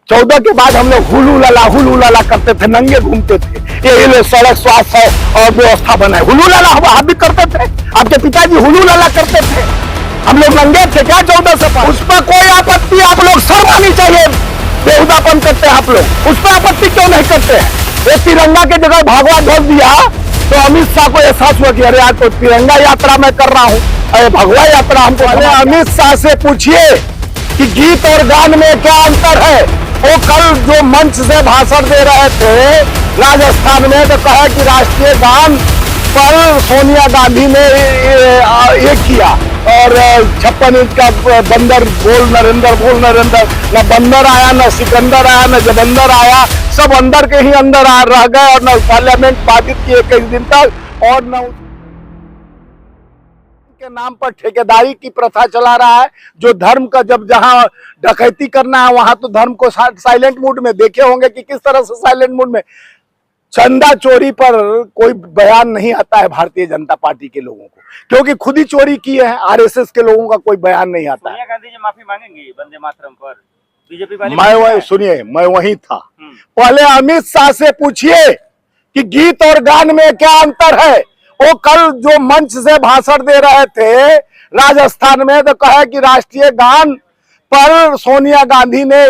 14 के बाद हम लोग हुलू लाला करते थे, नंगे घूमते थे। ये लोग सड़क स्वास्थ्य और व्यवस्था बनाए, हुलू लाला हम भी करते थे। आपके पिताजी हुलू लाला करते थे, हम लोग नंगे थे क्या 14 से? उस पर कोई आपत्ति, आप लोग शर्म आनी चाहिए। बेहुदापन करते हैं आप लोग, उस पर आपत्ति क्यों नहीं करते हैं? ये तिरंगा के जगह भगवा ध्वज दिया तो अमित शाह को एहसास हुआ कि अरे यार तो तिरंगा यात्रा मैं कर रहा हूँ, अरे भगवा यात्रा हमको। अमित शाह से पूछिए कि गीत और गान में क्या अंतर है। वो कल जो मंच से भाषण दे रहे थे राजस्थान में, तो कहा कि राष्ट्रीय गान पर सोनिया गांधी ने ये किया और 56 इंच का बंदर बोल नरेंद्र, बोल नरेंद्र। न बंदर आया, न सिकंदर आया, न जबंदर आया, सब अंदर के ही अंदर रह गए और न पार्लियामेंट बाधित किए 21 दिन तक, और न के नाम पर ठेकेदारी की प्रथा चला रहा है। जो धर्म का जब जहां डकैती करना है वहां तो धर्म को साइलेंट मूड में, देखे होंगे कि किस तरह से साइलेंट मूड में। चंदा चोरी पर कोई बयान नहीं आता है भारतीय जनता पार्टी के लोगों को, क्योंकि खुद ही चोरी किए हैं। आरएसएस के लोगों का कोई बयान नहीं आता है। सोनिया गांधी जी माफी मांगेंगी वंदे मातरम पर? बीजेपी वाले मैं वही था। पहले अमित शाह से पूछिए कि गीत और गान में क्या अंतर है। वो कल जो मंच से भाषण दे रहे थे राजस्थान में, तो कहा कि राष्ट्रीय गान पर सोनिया गांधी ने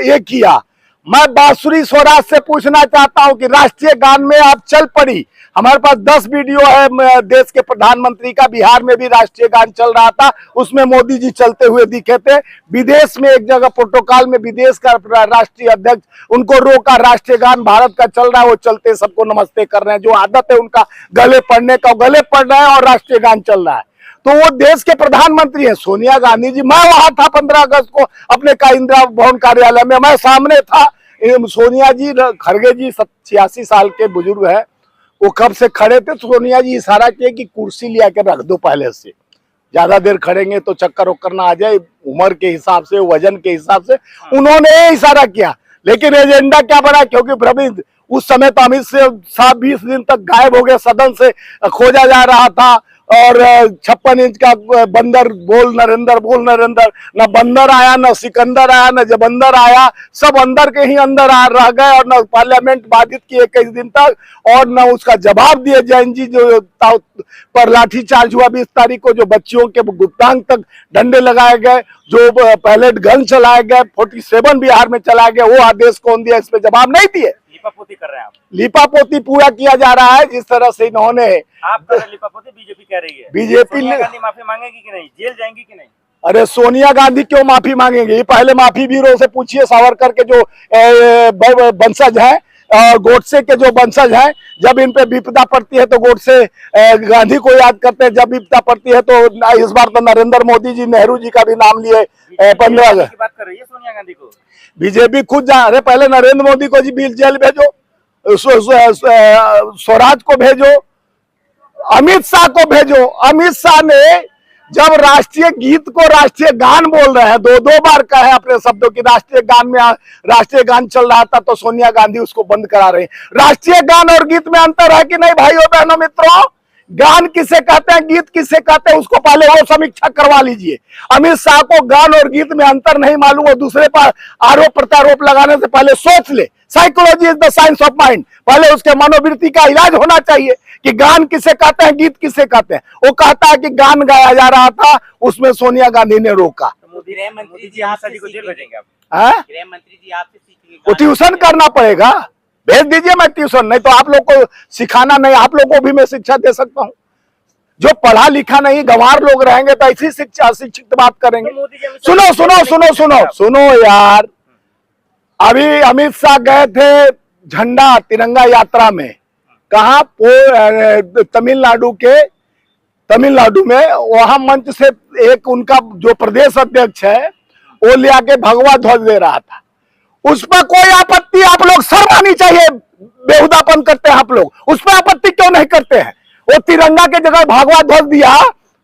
ये किया। मैं बांसुरी स्वराज से पूछना चाहता हूं कि राष्ट्रीय गान में आप चल पड़ी। हमारे पास 10 वीडियो है देश के प्रधानमंत्री का। बिहार में भी राष्ट्रीय गान चल रहा था, उसमें मोदी जी चलते हुए दिखे थे। विदेश में एक जगह प्रोटोकॉल में विदेश का राष्ट्रीय अध्यक्ष उनको रोका, राष्ट्रीय गान भारत का चल रहा है, वो चलते सबको नमस्ते कर रहे हैं। जो आदत है उनका गले पड़ने का, गले पड़ रहे हैं और राष्ट्रीय गान चल रहा है। तो वो देश के प्रधानमंत्री है सोनिया गांधी जी। मैं वहां था 15 अगस्त को अपने इंदिरा भवन कार्यालय में, मैं सामने था। सोनिया जी, खड़गे जी 86 साल के बुजुर्ग है, वो कब से खड़े थे। सोनिया जी इशारा किए कि कुर्सी लिया के रख दो, पहले से ज्यादा देर खड़ेंगे तो चक्कर वक्कर ना आ जाए, उम्र के हिसाब से, वजन के हिसाब से उन्होंने इशारा किया। लेकिन एजेंडा क्या बना, क्योंकि प्रवीण उस समय तो अमित शाह 20 दिन तक गायब हो गए, सदन से खोजा जा रहा था। और 56 इंच का बंदर बोल नरेंद्र, बोल नरेंद्र। न बंदर आया, न सिकंदर आया, न जबंदर आया, सब अंदर के ही अंदर रह गए और न पार्लियामेंट बाधित किए 21 दिन तक, और न उसका जवाब दिए। जैन जी जो पर लाठीचार्ज हुआ 20 तारीख को, जो बच्चियों के गुप्तांग तक डंडे लगाए गए, जो पहले गन चलाए गए, 47 बिहार में चलाए गए, वो आदेश कौन दिया, इस पे जवाब नहीं दिए। लिपापोती कर रहे हैं आप। लिपापोती पूरा किया जा रहा है जिस तरह से इन्होंने। आप कर रहे लिपापोती, बीजेपी कह रही है। बीजेपी सोनिया गांधी माफी मांगेगी कि नहीं, जेल जाएंगी कि नहीं? अरे सोनिया गांधी क्यों माफी मांगेंगे? पहले माफी वीरों से पूछिए, सावरकर के जो वंशज हैं और गोडसे के जो वंशज हैं। जब इन पे विपदा पड़ती है तो गोडसे गांधी को याद करते हैं, जब विपदा पड़ती है तो इस बार तो नरेंद्र मोदी जी, नेहरू जी का भी नाम लिए। 15 अगस्त की बात कर रही है सोनिया गांधी को। बीजेपी खुद जा रहे, पहले नरेंद्र मोदी को जी जेल भेजो, स्वराज को भेजो, अमित शाह को भेजो। अमित शाह ने जब राष्ट्रीय गीत को राष्ट्रीय गान बोल रहे हैं, 2 बार कहे अपने शब्दों की, राष्ट्रीय गान में राष्ट्रीय गान चल रहा था तो सोनिया गांधी उसको बंद करा रहे हैं। राष्ट्रीय गान और गीत में अंतर है कि नहीं भाइयों बहनों मित्रों? गान किसे कहते हैं, गीत किसे कहते हैं, उसको पहले वो समीक्षा करवा लीजिए। अमित शाह को गान और गीत में अंतर नहीं मालूम, वो दूसरे पर आरोप प्रत्यारोप लगाने से पहले सोच ले। Psychology is the science of mind. पहले उसके मनोवृत्ति का इलाज होना चाहिए कि गान किसे कहते हैं, गीत किसे कहते हैं। वो कहता है कि गान गाया जा रहा था, उसमें सोनिया गांधी ने रोका। गृह मंत्री जी यहाँ को जेल भेजेंगे आप? गृह मंत्री जी आपसे सीखेंगे, वो ट्यूशन करना पड़ेगा, भेज दीजिए। मैं ट्यूशन नहीं तो आप लोग को सिखाना नहीं, आप लोग को भी मैं शिक्षा दे सकता हूँ। जो पढ़ा लिखा नहीं गंवार लोग रहेंगे तो ऐसी शिक्षा शिक्षित बात करेंगे। सुनो सुनो सुनो सुनो सुनो यार, अभी अमित शाह गए थे झंडा तिरंगा यात्रा में, कहा तमिलनाडु में। वहां मंच से एक उनका जो प्रदेश अध्यक्ष है वो ले आके भगवा ध्वज दे रहा था। उस पर कोई आपत्ति, आप लोग शर्म आनी चाहिए। बेहुदापन करते हैं आप लोग, उस पर आपत्ति क्यों नहीं करते हैं? वो तिरंगा के जगह भगवा ध्वज दिया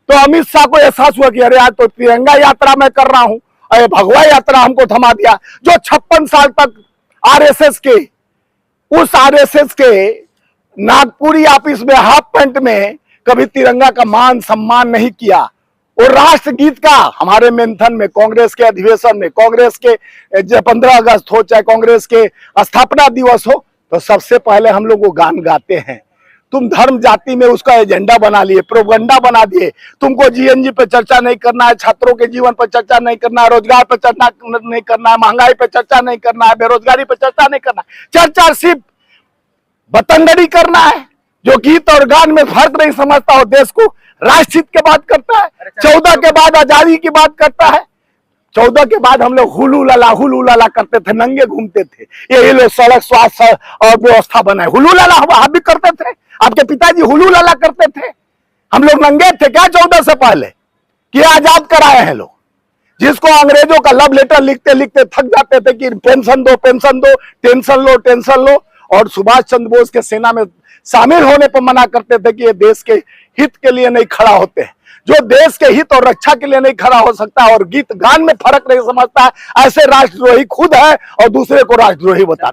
तो अमित शाह को एहसास हुआ कि अरे यार तो तिरंगा यात्रा मैं कर रहा हूं, अरे भगवा यात्रा हमको थमा दिया। जो 56 साल तक आरएसएस के नागपुरी ऑफिस में हाफ पैंट में कभी तिरंगा का मान सम्मान नहीं किया, वो राष्ट्रगीत का हमारे मंथन में, कांग्रेस के अधिवेशन में, कांग्रेस के 15 अगस्त हो चाहे कांग्रेस के स्थापना दिवस हो, तो सबसे पहले हम लोग वो गान गाते हैं। तुम धर्म जाति में उसका एजेंडा बना लिए, प्रोपगंडा बना दिए। तुमको जीएनजी पे चर्चा नहीं करना है, छात्रों के जीवन पर चर्चा नहीं करना है, रोजगार पर चर्चा नहीं करना है, महंगाई पे चर्चा नहीं करना है, बेरोजगारी पे चर्चा नहीं करना है। चर्चा सिर्फ बतंगड़ी करना है। जो गीत और गान में फर्क नहीं समझता हो, देश को राष्ट्रहित के बात करता है। 14 के बाद आजादी की बात करता है। 14 के बाद हम लोग हुलू लाला करते थे, नंगे घूमते थे। ये लोग सड़क स्वास्थ्य और व्यवस्था बनाए, हुलू लाला हम भी करते थे। आपके पिताजी हुलू लाला करते थे, हम लोग नंगे थे क्या 14 से पहले? कि आजाद कराए हैं लोग, जिसको अंग्रेजों का लव लेटर लिखते लिखते थक जाते थे कि पेंशन दो, पेंशन दो, टेंशन लो, टेंशन लो। और सुभाष चंद्र बोस के सेना में शामिल होने पर मना करते थे कि ये देश के हित के लिए नहीं खड़ा होते हैं। जो देश के हित और रक्षा के लिए नहीं खड़ा हो सकता और गीत गान में फर्क नहीं समझता है, ऐसे राष्ट्रद्रोही खुद है और दूसरे को राष्ट्रद्रोही बताता है।